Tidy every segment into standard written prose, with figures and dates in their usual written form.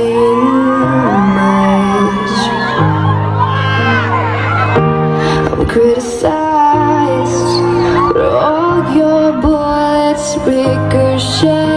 saying much. I'm criticized, but all your bullets ricochet.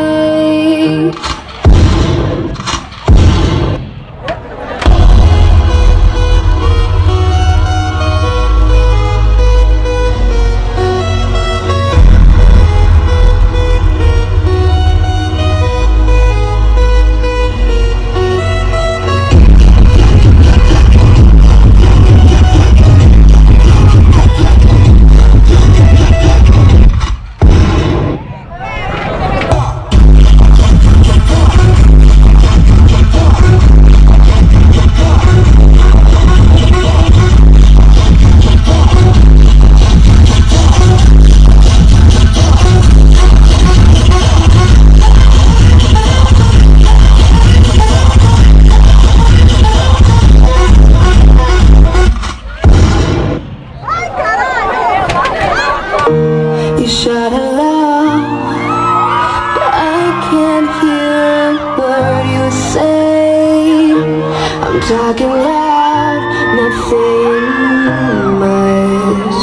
You shout aloud, but I can't hear a word you say. I'm talking loud, nothing much.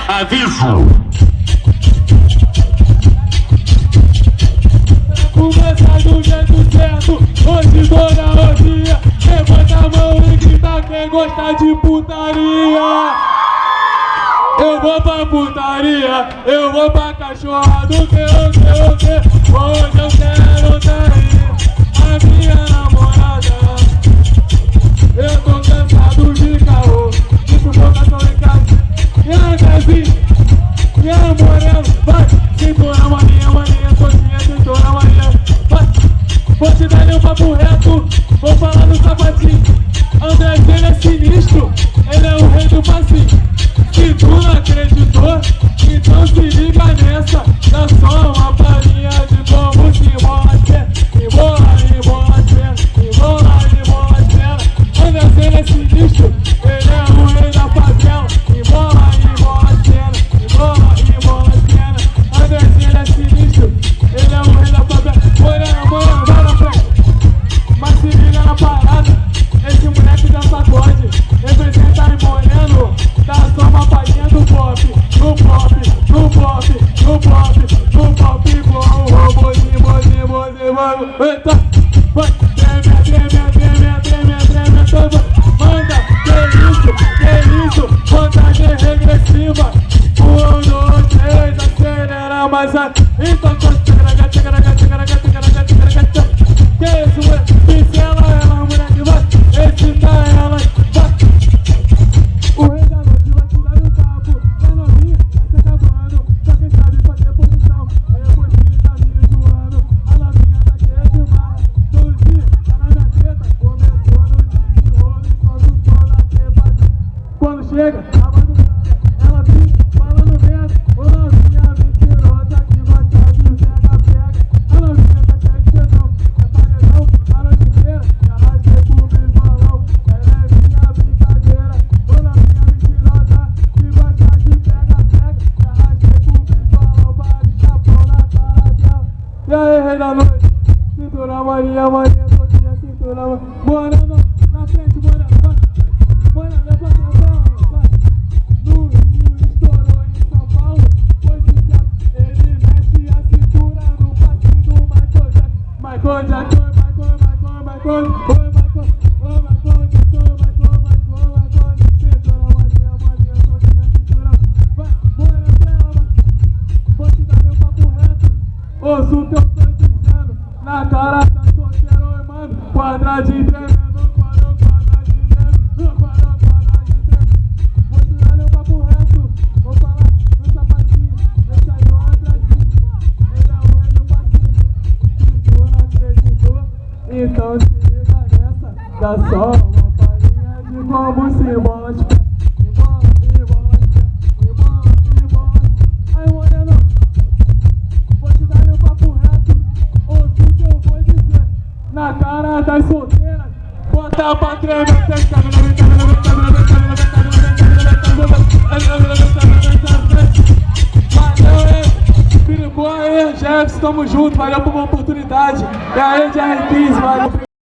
Aviso! Começa do jeito certo, hoje toda orgia. Levanta a mão e grita quem gosta de putaria. Eu vou pra putaria, eu vou pra cachorrada. O que? Hoje eu quero trair a minha namorada. Eu tô cansado de caô, de sufocação em casa. Minha casinha, minha morena, vai. Cintura maninha, coxinha, cintura maninha, vai. Vou te dar um papo reto, vou falar no sapatinho. Andrezinho é sinistro, ele é o rei do passinho. Se tu não acreditou, então se liga nessa. Dá só uma palhinha de como se embola as pernas. Embola as pernas, embola as pernas. Andrezinho é sinistro, ele é o rei da favela. Embola as pernas, embola as pernas. Então, vai, treme, então manda, que isso, contagem regressiva. 1, 2, 3, acelera mais a. Então, que isso, mulher, pincela ela, moleque, vai, excita ela, vai. O rei da noite vai te dar no cabo, a novinha tá se acabando, só quem sabe fazer posição, depois fica me zoando, a novinha tá querendo demais, todo dia tá na minha teta, começou no desenrolo e só do sol na quebrada. Quando chega, a madrugada, ela fica falando merda, ô novinha mentirosa que gosta de pega-pega, a novinha tá cheia de tesão, é paredão, a noite inteira, já rasguei pro violão, ela é minha brincadeira, ô novinha mentirosa que gosta de pega-pega, já rasguei pro violão, vai chapão na cara dela. E aí, rei da noite, cintura Maria, toquinha, cintura Maria, morando na frente, morando, vai, morando, levanta a bola, vai. No Rio estourou em São Paulo, foi sucesso, ele mexe a cintura no passinho do Michael Jackson, Michael Jackson, cintura Maria, toquinha, cintura, vai, morando pra ela, vai, vou te dar meu papo reto, ouço o que eu tô dizendo, na cara tá solteiro, mano, quadradinho tremendo, quadradinho tremendo, quadradinho tremendo. Vou te dar meu papo reto, vou falar no sapatinho, esse aí é o Andrazinho, ele é o rei do passinho, se tu não acreditou, então se liga nessa, dá só uma palhinha de como se bola de pé, e bola de pé, e bola, aí moreno, vou te dar meu papo reto, ouço o que eu vou dizer, na cara das solteiras, bota pra tremer, valeu, Jefferson, tamo junto, valeu por uma oportunidade. E aí, JR15, valeu.